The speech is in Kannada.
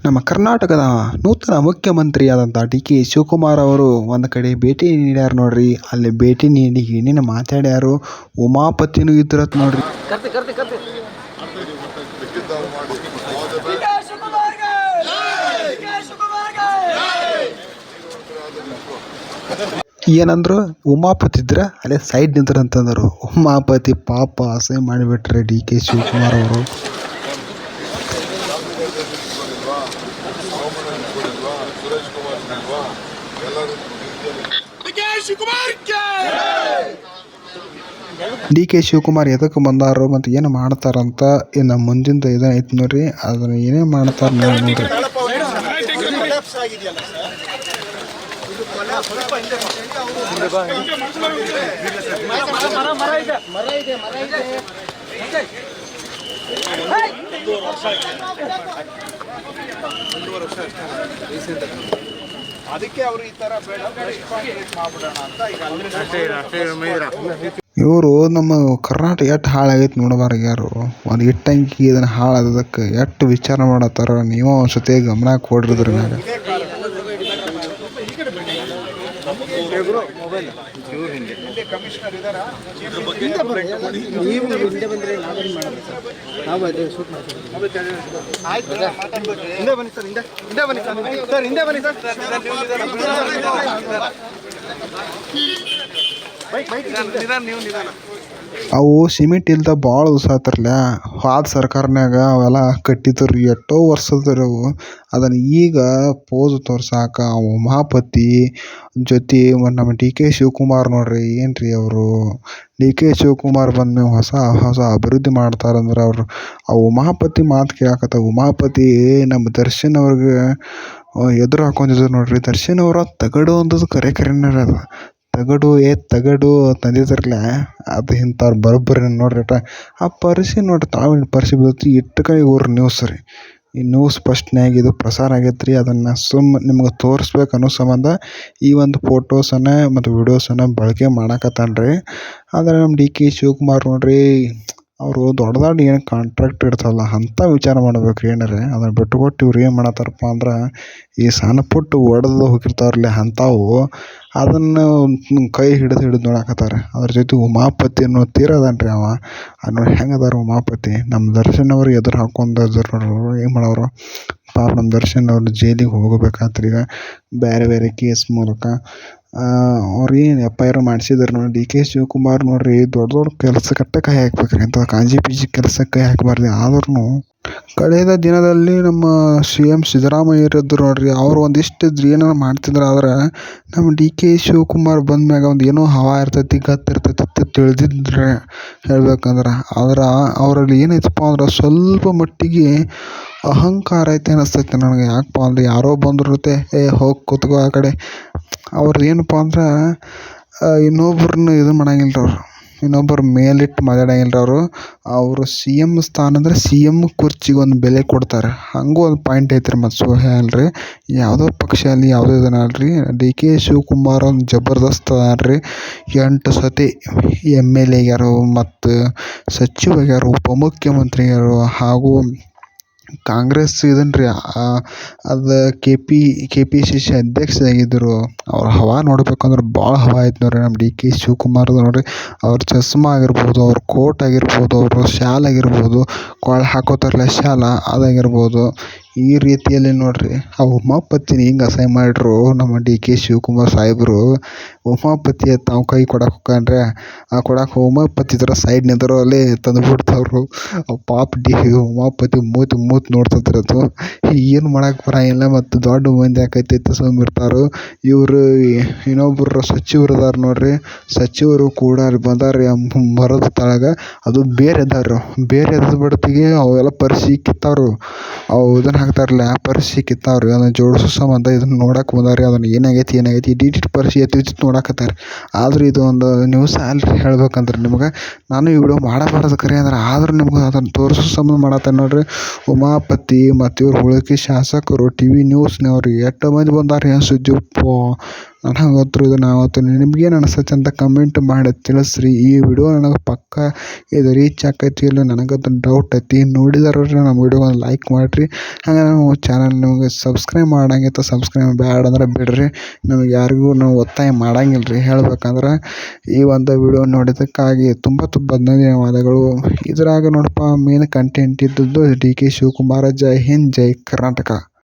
ನಮ್ಮ ಕರ್ನಾಟಕದ ನೂತನ ಮುಖ್ಯಮಂತ್ರಿಯಾದಂಥ ಡಿ ಕೆ ಶಿವಕುಮಾರ್ ಅವರು ಒಂದು ಕಡೆ ಭೇಟಿ ನೀಡ್ಯಾರ ನೋಡ್ರಿ. ಅಲ್ಲಿ ಭೇಟಿ ನೀಡಿ ಏನೇನು ಮಾತಾಡ್ಯಾರು, ಉಮಾಪತಿನೂ ಇದ್ರತ್ ನೋಡ್ರಿ. ಏನಂದ್ರು, ಉಮಾಪತಿ ಇದ್ರ ಅಲ್ಲೇ ಸೈಡ್ ನಿಂತ್ರ ಅಂತಂದರು. ಉಮಾಪತಿ ಪಾಪ ಅಸಹ್ಯ ಮಾಡಿಬಿಟ್ರೆ ಡಿ ಕೆ ಶಿವಕುಮಾರ್ ಅವರು. ಡಿ ಕೆ ಶಿವಕುಮಾರ್ ಎದಕ್ಕೆ ಬಂದಾರೋ ಮತ್ತು ಏನು ಮಾಡ್ತಾರಂತ ಇನ್ನು ಮುಂದಿಂದ ಇದೈತಿ ನೋಡ್ರಿ. ಅದನ್ನ ಏನೇ ಮಾಡ್ತಾರ ನೋಡ್ರಿ. ಅದಕ್ಕೆ ಅವರು ಈ ತರ ಇವರು ನಮ್ಮ ಕರ್ನಾಟಕ ಎಷ್ಟು ಹಾಳಾಗೈತೆ ನೋಡಬಾರ ಯಾರು. ಒಂದು ಇಟ್ಟಂಗಿ ಇದನ್ನ ಹಾಳಾದಕ್ಕೆ ಎಷ್ಟು ವಿಚಾರ ಮಾಡತ್ತಾರ. ನೀವು ಒಂದ್ಸತಿ ಗಮನ ಕೊಡ್ರಿದ್ರ ಮ್ಯಾಗ. ಕಮಿಷನರ್ ಇದಾರ ಅವು ಸಿಮೆಂಟ್ ಇಲ್ದ ಭಾಳ ದಿವಸ ಆತರ್ಲ. ಹಾದ ಸರ್ಕಾರನ್ಯಾಗ ಅವೆಲ್ಲ ಕಟ್ಟಿದ್ರು ಎಷ್ಟೋ ವರ್ಷದವು. ಅದನ್ನು ಈಗ ಪೋಸ್ ತೋರ್ಸಾಕ ಉಮಾಪತಿ ಜೊತೆ ನಮ್ಮ ಡಿ ಕೆ ಶಿವಕುಮಾರ್ ನೋಡ್ರಿ. ಏನ್ರಿ ಅವರು ಡಿ ಕೆ ಶಿವಕುಮಾರ್ ಬಂದ್ಮೇಲೆ ಹೊಸ ಅಭಿವೃದ್ಧಿ ಮಾಡ್ತಾರಂದ್ರೆ ಅವರು ಆ ಉಮಾಪತಿ ಮಾತು ಕೇಳಾಕತ್ತ. ಉಮಾಪತಿ ನಮ್ಮ ದರ್ಶನ್ ಅವ್ರಿಗೆ ಎದುರು ಹಾಕೊಂಡಿದ್ರು ನೋಡ್ರಿ. ದರ್ಶನ್ ಅವ್ರ ತಗಡು ಅಂದದ್ದು ಕರೆನೇ ಅದು. ತಗಡು ತಂದಿದ್ರಲ್ಲ ಅದು ಇಂಥವ್ರು ಬರೋಬ್ಬರಿ ನೋಡ್ರಿ. ಆ ಪರಿಸಿ ನೋಡ್ರಿ, ತಾವೇನು ಪರಿಸಿ ಬೀಳ್ತಿ ಇಟ್ಟಕೈ ಊರು ನ್ಯೂಸ್ ರೀ. ಈ ನ್ಯೂಸ್ ಫಸ್ಟ್ನ್ಯಾಗ ಇದು ಪ್ರಸಾರ ಆಗೈತೆ ರೀ. ಅದನ್ನು ನಿಮ್ಗೆ ತೋರಿಸ್ಬೇಕು ಅನ್ನೋ ಸಂಬಂಧ ಈ ಒಂದು ಫೋಟೋಸನ್ನು ಮತ್ತು ವಿಡಿಯೋಸನ್ನು ಬಳಕೆ ಮಾಡಕತ್ತಾನ್ರಿ. ಆದರೆ ನಮ್ಮ ಡಿ ಕೆ ಶಿವಕುಮಾರ್ ನೋಡ್ರಿ, ಅವರು ದೊಡ್ಡ ಏನು ಕಾಂಟ್ರಾಕ್ಟ್ ಇರ್ತಲ್ಲ ಅಂಥ ವಿಚಾರ ಮಾಡ್ಬೇಕು ರೀ. ಏನಾರೆ ಅದನ್ನು ಬಿಟ್ಟುಕೊಟ್ಟು ಇವ್ರು ಏನು ಮಾಡತ್ತಾರಪ್ಪ ಅಂದ್ರೆ ಈ ಸಣ್ಣ ಪುಟ್ಟು ಒಡೆದು ಹೋಗಿರ್ತಾವ್ರಲ್ಲ ಅಂಥವು ಅದನ್ನು ಕೈ ಹಿಡಿದು ನೋಡಾಕತ್ತಾರೆ. ಅದ್ರ ಜೊತೆ ಉಮಾಪತಿ ಅನ್ನೋ ತೀರದನ್ರಿ ಅವ. ನೋಡಿ ಹೆಂಗದಾರ ಉಮಾಪತಿ. ನಮ್ಮ ದರ್ಶನ್ ಅವ್ರು ಎದುರು ಹಾಕೊಂಡು ನೋಡ್ರಿ ಏನು ಮಾಡೋರು ಪಾಪ. ನಮ್ಮ ದರ್ಶನ್ ಅವ್ರು ಜೈಲಿಗೆ ಹೋಗಬೇಕಾತ್ರಿ ಈಗ ಬೇರೆ ಕೇಸ್ ಮೂಲಕ. ಅವ್ರು ಏನು FIR ಮಾಡಿಸಿದ್ರು ನೋಡಿ. ಡಿ ಕೆ ಶಿವಕುಮಾರ್ ನೋಡ್ರಿ ದೊಡ್ಡ ಕೆಲಸಕ್ಕೆ ಕೈ ಹಾಕ್ಬೇಕ್ರಿ. ಇಂಥ ಕಾಂಜಿ ಪೀಜಿ ಕೆಲಸಕ್ಕೆ ಕೈ ಹಾಕಬಾರ್ದು. ಆದ್ರೂ ಕಳೆದ ದಿನದಲ್ಲಿ ನಮ್ಮ CM ಸಿದ್ದರಾಮಯ್ಯ ಇರೋದು ನೋಡ್ರಿ. ಅವ್ರು ಒಂದಿಷ್ಟು ಏನಾರು ಮಾಡ್ತಿದ್ರು. ಆದ್ರೆ ನಮ್ಮ ಡಿ ಕೆ ಶಿವಕುಮಾರ್ ಬಂದ್ಮ್ಯಾಗ ಒಂದು ಏನೋ ಹವಾ ಇರ್ತೈತಿ, ಗತ್ತಿರ್ತೈತಿ ತಿಳಿದಿದ್ರೆ ಹೇಳ್ಬೇಕಂದ್ರೆ. ಆದ್ರೆ ಅವರಲ್ಲಿ ಏನೈತಪ್ಪ ಅಂದ್ರೆ ಸ್ವಲ್ಪ ಮಟ್ಟಿಗೆ ಅಹಂಕಾರ ಐತೆ ಅನ್ನಿಸ್ತೈತೆ ನನಗೆ. ಯಾಕಪ್ಪ ಅಂದ್ರೆ ಯಾರೋ ಬಂದಿರುತ್ತೆ, ಹೋಗಿ ಕೂತ್ಕೋ ಆ ಕಡೆ. ಅವ್ರದ್ದು ಏನಪ್ಪ ಅಂದ್ರೆ ಇನ್ನೊಬ್ರನ್ನ ಇದು ಮಾಡಂಗಿಲ್ಲ ಅವ್ರು. ಇನ್ನೊಬ್ಬರು ಮೇಲಿಟ್ಟು ಮಾತಾಡಂಗಿಲ್ಲ ಅವರು CM ಸ್ಥಾನ ಅಂದರೆ CM ಕುರ್ಚಿಗೆ ಒಂದು ಬೆಲೆ ಕೊಡ್ತಾರೆ. ಹಂಗೂ ಒಂದು ಪಾಯಿಂಟ್ ಐತ್ರಿ. ಮತ್ತು ಅಲ್ರಿ ಯಾವುದೋ ಪಕ್ಷ ಅಲ್ಲಿ ಯಾವುದೋ ಇದನ್ನ ಅಲ್ರಿ. ಡಿ ಕೆ ಶಿವಕುಮಾರ್ ಒಂದು ಜಬರ್ದಸ್ತ್ ಅದಾನ್ರಿ. 8 ಸತಿ MLA ಆಗ್ಯಾರು ಮತ್ತು ಸಚಿವ ಆಗ್ಯಾರು, ಉಪಮುಖ್ಯಮಂತ್ರಿ ಆಗ್ಯಾರು, ಹಾಗೂ ಕಾಂಗ್ರೆಸ್ ಇದನ್ರಿ ಅದು KPCC ಅಧ್ಯಕ್ಷರಾಗಿದ್ದರು. ಅವ್ರ ಹವಾ ನೋಡ್ಬೇಕಂದ್ರೆ ಭಾಳ ಹವಾ ಐತೆ ನೋಡ್ರಿ ನಮ್ಮ ಡಿ ಕೆ ಶಿವಕುಮಾರ್ದು ನೋಡ್ರಿ. ಅವ್ರ ಚಸ್ಮಾ ಆಗಿರ್ಬೋದು, ಅವ್ರ ಕೋಟ್ ಆಗಿರ್ಬೋದು, ಅವ್ರ ಶಾಲ್ ಆಗಿರ್ಬೋದು, ಕೊಳ್ ಹಾಕೋತಾರಲ್ಲ ಶಾಲ ಅದಾಗಿರ್ಬೋದು. ಈ ರೀತಿಯಲ್ಲಿ ನೋಡ್ರಿ ಆ ಉಮಾಪತಿನ ಹಿಂಗೆ ಅಸಹ್ಯ ಮಾಡಿದ್ರು ನಮ್ಮ ಡಿ ಕೆ ಶಿವಕುಮಾರ್ ಸಾಹೇಬರು. ಉಮಾಪತಿ ತಾವು ಕೈ ಕೊಡಕ್ಕೆ ಹೋಗ್ಕೊಂಡ್ರೆ ಕೊಡಕ್ಕೆ ಉಮಾಪತಿ ಥರ ಸೈಡ್ ನಿಂತರು ಅಲ್ಲೇ ತಂದುಬಿಡ್ತಾವ್ರು. ಪಾಪ ಉಮಾಪತಿ ಮೂತಿ ನೋಡ್ತಿದ್ರು. ಅದು ಏನು ಮಾಡಕ್ಕೆ ಬರಂಗಿಲ್ಲ. ಮತ್ತು ದೊಡ್ಡ ಮಂದಿ ಆಕೈತಿ ಸುಮ್ಮಿರ್ತಾರು. ಇವರು ಇನ್ನೊಬ್ಬರು ಸಚಿವರು ಅದಾರ ನೋಡ್ರಿ. ಸಚಿವರು ಕೂಡ ಅಲ್ಲಿ ಬಂದಾರ್ರಿ ಮರದ ತಳಗ. ಅದು ಬೇರೆ ಎದ್ದು ಬಿಡತಿಗೆ ಅವೆಲ್ಲ ಪರಿಸಿ ಕಿತ್ತಾವ್ರು. ಅವು ಇದನ್ನು ಹಾಕ್ತಾರಲ್ಲ ಪರಿಸಿ ಕಿತ್ತಾವ್ರಿ. ಅದನ್ನು ಜೋಡಿಸೋ ಸಂಬಂಧ ಇದನ್ನು ನೋಡಕ್ಕೆ ಬಂದಾರ್ರಿ. ಅದನ್ನು ಏನಾಗೈತಿ ಇಡೀಟ್ ಪರಿಸಿ ಎತ್ತಿ ನೋಡಕತ್ತಾರೆ. ಆದ್ರೆ ಇದು ಒಂದು ನ್ಯೂಸ್ ಅಲ್ರಿ ಹೇಳ್ಬೇಕಂದ್ರೆ ನಿಮ್ಗೆ. ನಾನು ಈ ವಿಡಿಯೋ ಮಾಡಬಾರ್ದು ಕರೆ ಅಂದ್ರೆ ಆದ್ರೂ ನಿಮ್ಗೆ ಅದನ್ನು ತೋರಿಸೋ ಸಂಬಂಧ ಮಾಡತ್ತಾನೆ ನೋಡ್ರಿ. ಉಮಾಪತಿ ಮತ್ತು ಇವ್ರು ಉಳಿಕೆ ಶಾಸಕರು TV ನ್ಯೂಸ್ನವ್ರು ಎಷ್ಟು ಮಂದಿ ಬಂದಾರ್ರಿ ಸುದ್ದಿ ನನಗಂತೂ ಇದು ನಾವತ್ತು ನಿಮ್ಗೇನು ಅನಿಸ್ತೈತೆ ಅಂತ ಕಮೆಂಟ್ ಮಾಡಿ ತಿಳಿಸ್ರಿ. ಈ ವಿಡಿಯೋ ನನಗೆ ಪಕ್ಕ ಇದು ರೀಚ್ ಆಕೈತಿ ಇಲ್ಲ ನನಗಂತೂ ಡೌಟ್ ಐತಿ. ನೋಡಿದಾರೆ ನಮ್ಮ ವಿಡಿಯೋ ಒಂದು ಲೈಕ್ ಮಾಡಿರಿ. ಹಾಗೆ ನಾವು ಚಾನಲ್ ನಿಮಗೆ ಸಬ್ಸ್ಕ್ರೈಬ್ ಮಾಡಂಗಿತ್ತು ಸಬ್ಸ್ಕ್ರೈಬ್ ಬ್ಯಾಡ ಅಂದ್ರೆ ಬಿಡ್ರಿ. ನಮಗೆ ಯಾರಿಗೂ ನಾವು ಒತ್ತಾಯ ಮಾಡಂಗಿಲ್ಲ ರೀ. ಹೇಳ್ಬೇಕಂದ್ರೆ ಈ ಒಂದು ವಿಡಿಯೋ ನೋಡಿದ್ದಕ್ಕಾಗಿ ತುಂಬ ಧನ್ಯವಾದಗಳು. ಇದ್ರಾಗ ನೋಡಪ್ಪ ಮೇನ್ ಕಂಟೆಂಟ್ ಇದ್ದದ್ದು ಡಿ ಕೆ ಶಿವಕುಮಾರ ಜೈ ಹಿಂದ್ ಜೈ ಕರ್ನಾಟಕ.